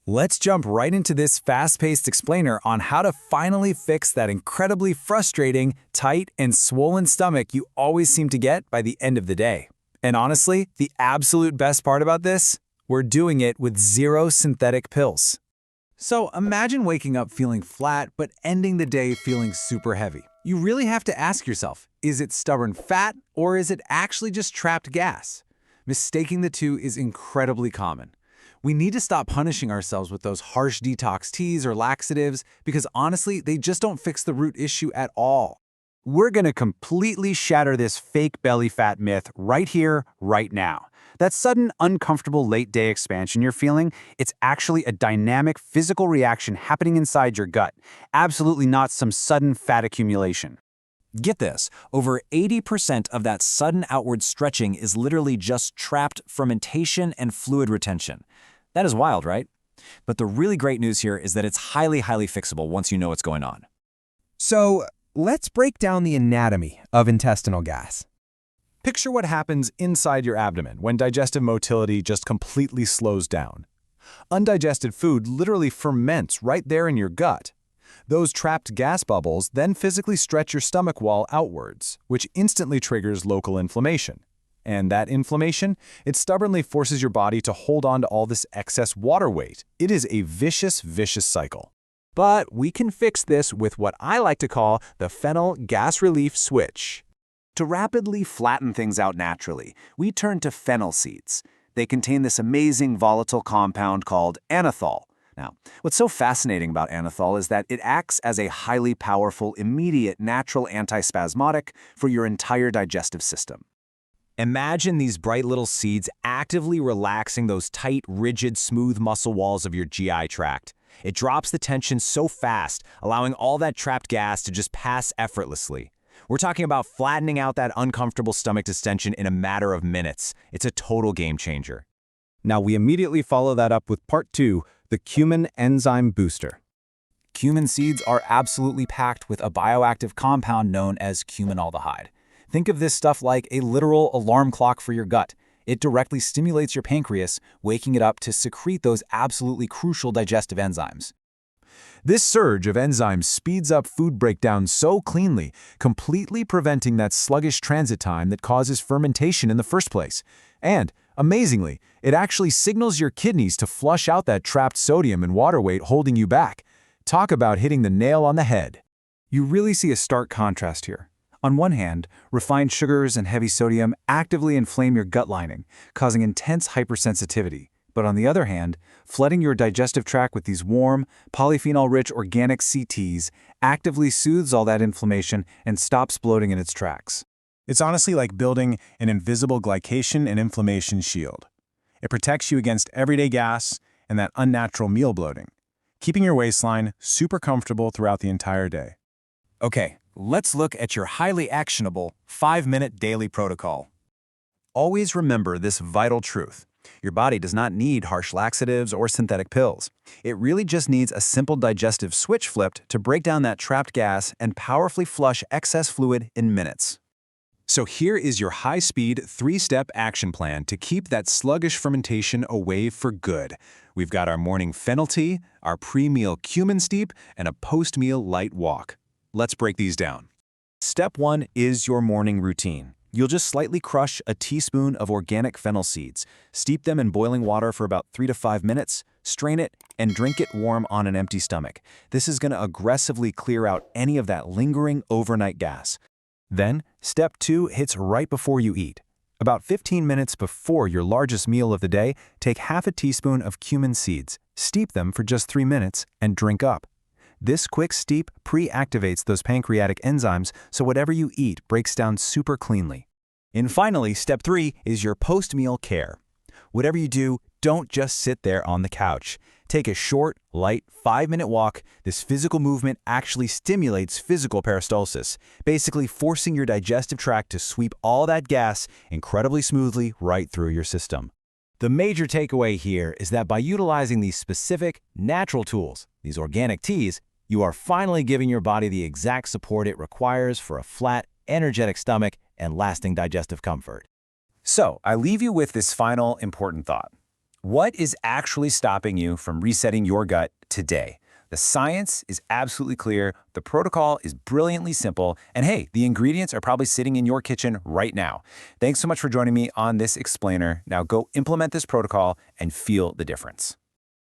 Let's jump right into this fast-paced explainer on how to finally fix that incredibly frustrating, tight, and swollen stomach you always seem to get by the end of the day. And honestly, the absolute best part about this? We're doing it with 0 synthetic pills. So imagine waking up feeling flat, but ending the day feeling super heavy. You really have to ask yourself, is it stubborn fat or is it actually just trapped gas? Mistaking the two is incredibly common. We need to stop punishing ourselves with those harsh detox teas or laxatives because honestly, they just don't fix the root issue at all. We're going to completely shatter this fake belly fat myth right here, right now. That sudden, uncomfortable late-day expansion you're feeling, it's actually a dynamic physical reaction happening inside your gut, absolutely not some sudden fat accumulation. Get this, over 80% of that sudden outward stretching is literally just trapped fermentation and fluid retention. That is wild, right? But the really great news here is that it's highly fixable once you know what's going on. So, let's break down the anatomy of intestinal gas. Picture what happens inside your abdomen when digestive motility just completely slows down. Undigested food literally ferments right there in your gut. Those trapped gas bubbles then physically stretch your stomach wall outwards, which instantly triggers local inflammation. And that inflammation, it stubbornly forces your body to hold on to all this excess water weight. It is a vicious cycle. But we can fix this with what I like to call the Fennel gas relief switch. To rapidly flatten things out naturally, we turn to fennel seeds. They contain this amazing volatile compound called anethol. Now, what's so fascinating about anethol is that it acts as a highly powerful, immediate, natural antispasmodic for your entire digestive system. Imagine these bright little seeds actively relaxing those tight, rigid, smooth muscle walls of your GI tract. It drops the tension so fast, allowing all that trapped gas to just pass effortlessly. We're talking about flattening out that uncomfortable stomach distension in a matter of minutes. It's a total game changer. Now we immediately follow that up with part 2, the Cumin enzyme booster. Cumin seeds are absolutely packed with a bioactive compound known as cuminaldehyde. Think of this stuff like a literal alarm clock for your gut. It directly stimulates your pancreas, waking it up to secrete those absolutely crucial digestive enzymes. This surge of enzymes speeds up food breakdown so cleanly, completely preventing that sluggish transit time that causes fermentation in the first place. And, amazingly, it actually signals your kidneys to flush out that trapped sodium and water weight holding you back. Talk about hitting the nail on the head. You really see a stark contrast here. On one hand, refined sugars and heavy sodium actively inflame your gut lining, causing intense hypersensitivity. But on the other hand, flooding your digestive tract with these warm, polyphenol-rich organic CTs actively soothes all that inflammation and stops bloating in its tracks. It's honestly like building an invisible glycation and inflammation shield. It protects you against everyday gas and that unnatural meal bloating, keeping your waistline super comfortable throughout the entire day. Okay, let's look at your highly actionable 5-minute daily protocol. Always remember this vital truth. Your body does not need harsh laxatives or synthetic pills. It really just needs a simple digestive switch flipped to break down that trapped gas and powerfully flush excess fluid in minutes. So here is your high-speed, 3-step action plan to keep that sluggish fermentation away for good. We've got our morning fennel tea, our pre-meal cumin steep, and a post-meal light walk. Let's break these down. Step 1 is your morning routine. You'll just slightly crush a teaspoon of organic fennel seeds, steep them in boiling water for about 3 to 5 minutes, strain it, and drink it warm on an empty stomach. This is going to aggressively clear out any of that lingering overnight gas. Then, step 2 hits right before you eat. About 15 minutes before your largest meal of the day, take half a teaspoon of cumin seeds, steep them for just 3 minutes, and drink up. This quick steep pre-activates those pancreatic enzymes, so whatever you eat breaks down super cleanly. And finally, step 3 is your post-meal care. Whatever you do, don't just sit there on the couch. Take a short, light, 5-minute walk. This physical movement actually stimulates physical peristalsis, basically forcing your digestive tract to sweep all that gas incredibly smoothly right through your system. The major takeaway here is that by utilizing these specific, natural tools, these organic teas, you are finally giving your body the exact support it requires for a flat, energetic stomach and lasting digestive comfort. So, I leave you with this final important thought. What is actually stopping you from resetting your gut today? The science is absolutely clear, the protocol is brilliantly simple, and hey, the ingredients are probably sitting in your kitchen right now. Thanks so much for joining me on this explainer. Now go implement this protocol and feel the difference.